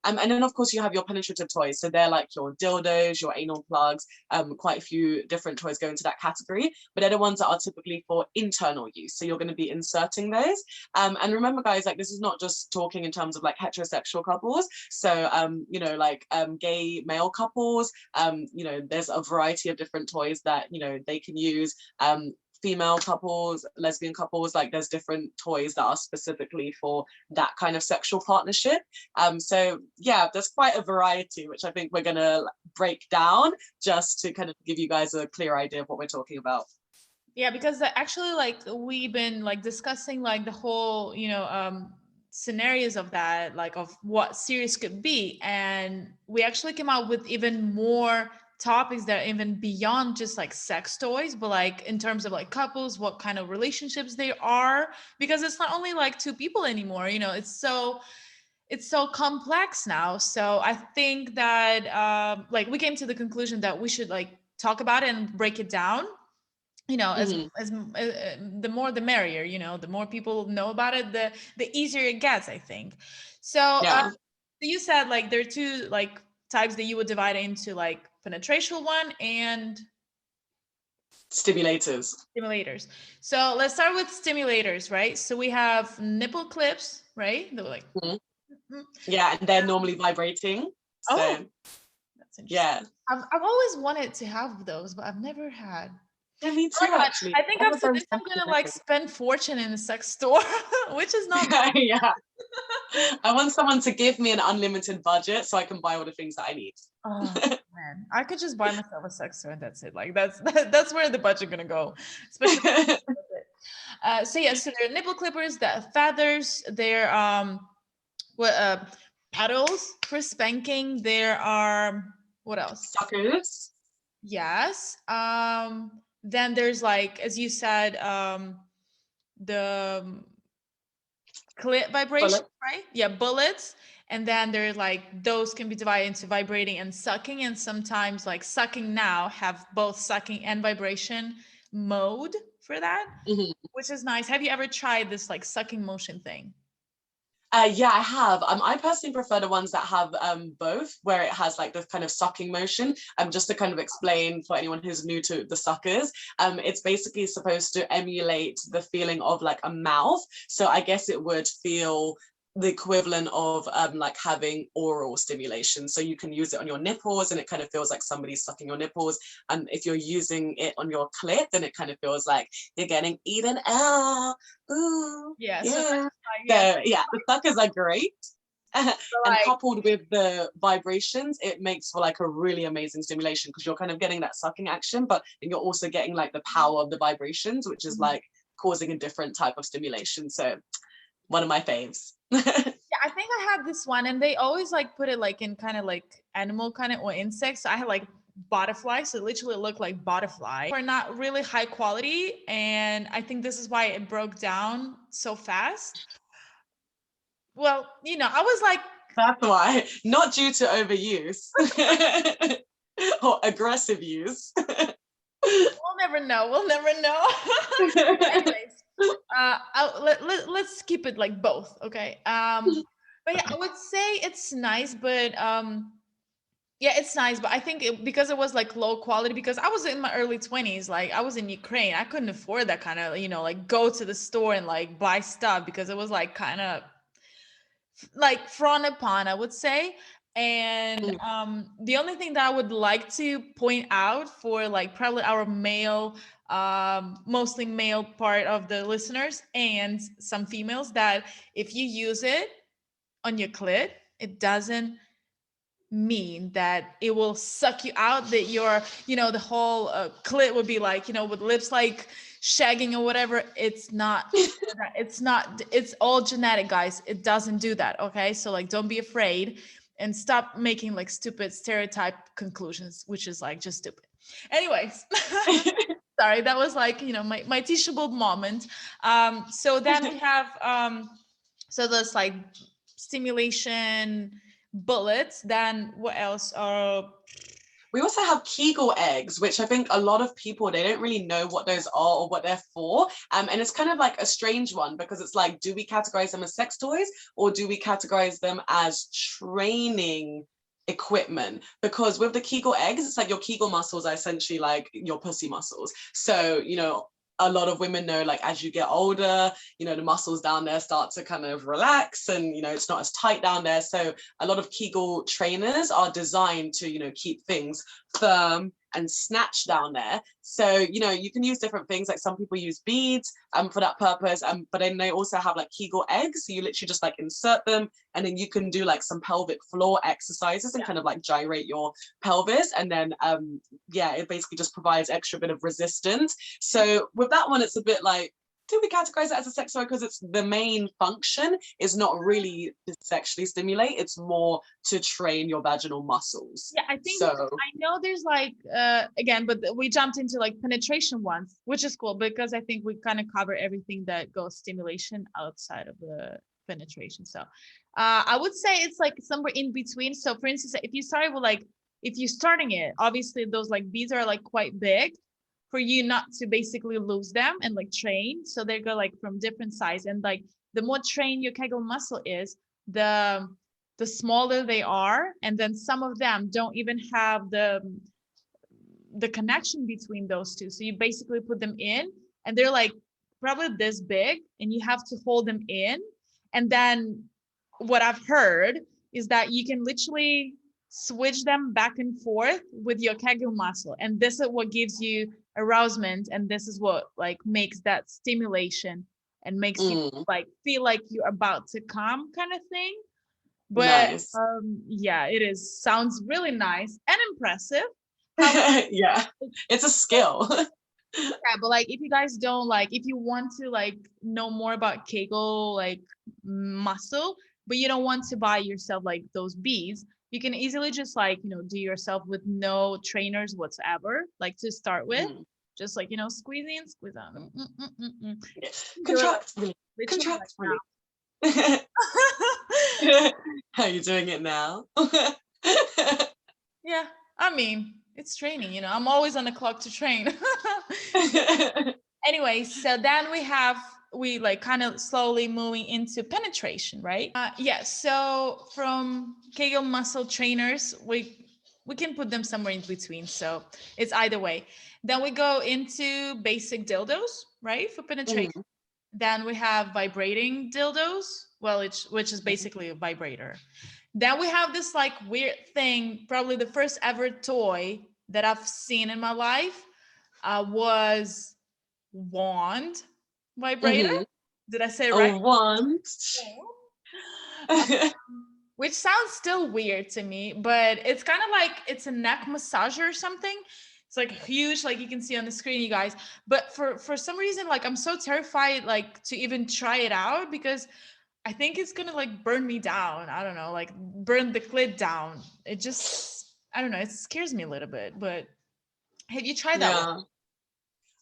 And then of course you have your penetrative toys. So they're like your dildos, your anal plugs, quite a few different toys go into that category, but they're the ones that are typically for internal use. So you're going to be inserting those. And remember guys, like this is not just talking in terms of like heterosexual couples. So, you know, like gay male couples, you know, there's a variety of different toys that, you know, they can use. Female couples, lesbian couples, like there's different toys that are specifically for that kind of sexual partnership. So yeah, there's quite a variety, which I think we're gonna break down just to kind of give you guys a clear idea of what we're talking about. Yeah, because actually, like we've been like discussing like the whole, scenarios of that, like of what series could be, and we actually came out with even more topics that are even beyond just like sex toys, but like in terms of like couples, what kind of relationships they are, because it's not only like two people anymore. It's so complex now. So I think that like we came to the conclusion that we should like talk about it and break it down, Mhm. the more the merrier. The more people know about it, the easier it gets, I think. So Yeah, you said like there are two like types that you would divide into, like penetration one and stimulators. stimulators. So let's start with stimulators, right? So we have nipple clips, right? They're like, Mhm. mm, Yeah, and they're normally vibrating. oh, So that's interesting. yeah. I've always wanted to have those, but I've never had. Yeah, me Oh too my god! actually. I think All of after those this, I'm sensitive gonna like nipples. spend fortune in a sex store, which is not Yeah. I want someone to give me an unlimited budget so I can buy all the things that I need. oh man, I could just buy myself a sex toy and that's it. Like that's where the budget gonna go, especially. So yeah, so there are nipple clippers, the feathers, there what paddles for spanking. There are what else? Suckers. Yes. Then there's like, as you said, the clit vibration, Bullet. right? Yeah, bullets. And then there's like those can be divided into vibrating and sucking. And sometimes like sucking now have both sucking and vibration mode for that, Mhm. which is nice. Have you ever tried this like sucking motion thing? Yeah, I have. I personally prefer the ones that have both, where it has like this kind of sucking motion. Just to kind of explain for anyone who's new to the suckers, it's basically supposed to emulate the feeling of like a mouth. So I guess it would feel the equivalent of like having oral stimulation. So you can use it on your nipples, and it kind of feels like somebody's sucking your nipples. And if you're using it on your clit, then it kind of feels like you're getting eaten out. Ooh, Yeah. So yeah. like, yeah, So yeah, the suckers are great. so And like coupled with the vibrations, it makes for like a really amazing stimulation because you're kind of getting that sucking action, but then you're also getting like the power of the vibrations, which is like causing a different type of stimulation. So one of my faves. yeah, I think I had this one, and they always like put it like in kind of like animal kind of or insects. So I had like butterflies, so it literally looked like butterfly. Are not really high quality, and I think this is why it broke down so fast. Well, I was like, That's why, not due to overuse or aggressive use. we'll never know. We'll never know. Anyways, let's keep it like both, okay? But yeah, I would say it's nice, but yeah, it's nice, but I think because it was like low quality, because I was in my early 20s, like I was in Ukraine, I couldn't afford that kind of, like go to the store and like buy stuff because it was like kind of like frowned upon, I would say. And the only thing that I would like to point out for like probably our male, mostly male part of the listeners and some females, that if you use it on your clit, it doesn't mean that it will suck you out, that your the whole clit would be like with lips like shagging or whatever. It's all genetic, guys. It doesn't do that, okay? So like don't be afraid and stop making like stupid stereotype conclusions, which is like just stupid. Anyways, sorry, that was like my teachable moment. So then we have so there's like stimulation bullets. Then what else? We also have Kegel eggs, which I think a lot of people, they don't really know what those are or what they're for. And it's kind of like a strange one because it's like, do we categorize them as sex toys or do we categorize them as training equipment? Because with the Kegel eggs, it's like your Kegel muscles are essentially like your pussy muscles. So, you know, a lot of women know, like, as you get older, you know, the muscles down there start to kind of relax and, you know, it's not as tight down there. So a lot of Kegel trainers are designed to, you know, keep things firm and snatch down there. So, you know, you can use different things. Like some people use beads for that purpose. But then they also have like Kegel eggs. So you literally just like insert them and then you can do like some pelvic floor exercises and kind of like gyrate your pelvis. And then, yeah, it basically just provides extra bit of resistance. So with that one, it's a bit like, do we categorize it as a sex toy? Because it's the main function is not really to sexually stimulate, it's more to train your vaginal muscles. Yeah, I think so. I know there's like again, but we jumped into like penetration ones, which is cool because I think we kind of cover everything that goes stimulation outside of the penetration. So I would say it's like somewhere in between. So for instance, if you started with like, if you're starting it, obviously those like beads are like quite big for you not to basically lose them and like train. So they go like from different size, and like the more trained your Kegel muscle is, the smaller they are, and then some of them don't even have the connection between those two. So you basically put them in and they're like probably this big and you have to hold them in. And then what I've heard is that you can literally switch them back and forth with your Kegel muscle, and this is what gives you arousement, and this is what like makes that stimulation and makes you like feel like you're about to come kind of thing. But nice. Yeah, it is sounds really nice and impressive. Yeah, it's a skill. Yeah, but like if you guys don't like, if you want to like know more about Kegel like muscle, but you don't want to buy yourself like those beads, you can easily just like, you know, do yourself with no trainers whatsoever, like to start with. Just like, you know, squeeze in, squeeze out. Contract fully. Contract fully. How are you doing it now? Yeah, I mean, it's training, you know, I'm always on the clock to train. Anyway, so then we like kind of slowly moving into penetration, right? Yeah, so from Kegel muscle trainers, we can put them somewhere in between, so it's either way. Then we go into basic dildos, right, for penetration. Then we have vibrating dildos, well, which is basically a vibrator. Then we have this like weird thing, probably the first ever toy that I've seen in my life was wand vibrator. Did I say it right? A wand. Which sounds still weird to me, but it's kind of like it's a neck massager or something. It's like huge, like you can see on the screen, you guys. But for some reason, like I'm so terrified like to even try it out because I think it's gonna like burn me down. I don't know, like burn the clit down. It just, I don't know, it scares me a little bit. But have you tried that one?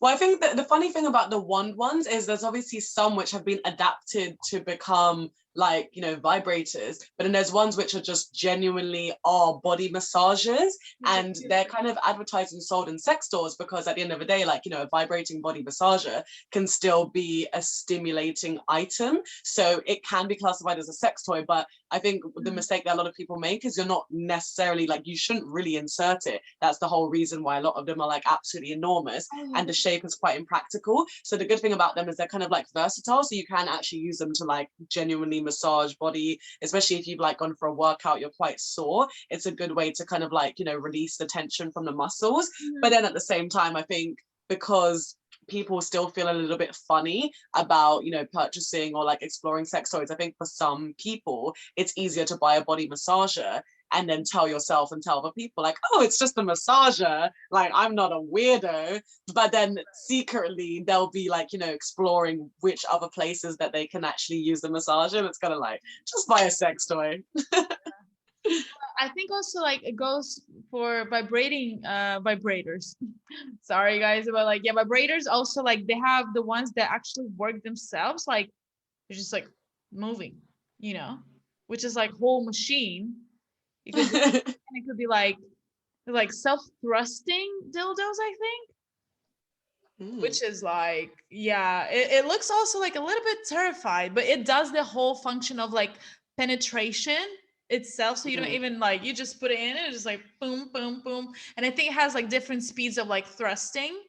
Well, I think that the funny thing about the wand ones is there's obviously some which have been adapted to become like, you know, vibrators, but then there's ones which are just genuinely are body massagers, and they're kind of advertised and sold in sex stores because at the end of the day, like, you know, a vibrating body massager can still be a stimulating item. So it can be classified as a sex toy, but I think the mistake that a lot of people make is you're not necessarily like, you shouldn't really insert it. That's the whole reason why a lot of them are like absolutely enormous and the shape is quite impractical. So the good thing about them is they're kind of like versatile. So you can actually use them to like genuinely massage body, especially if you've like gone for a workout, you're quite sore. It's a good way to kind of like, you know, release the tension from the muscles. But then at the same time, I think because people still feel a little bit funny about, you know, purchasing or like exploring sex toys, I think for some people it's easier to buy a body massager and then tell yourself and tell other people like, oh, it's just a massager, like I'm not a weirdo. But then secretly they'll be like, you know, exploring which other places that they can actually use the massager, and it's kind of like, just buy a sex toy. I think also like it goes for vibrating vibrators. Sorry guys, but like, yeah, vibrators also, like they have the ones that actually work themselves, like they're just like moving, you know, which is like whole machine. And it could be like like self-thrusting dildos, I think. Mm. Which is like, yeah, it looks also like a little bit terrified, but it does the whole function of like penetration itself. So you don't Mm. even like, you just put it in and it's just like boom, boom, boom. And I think it has like different speeds of like thrusting.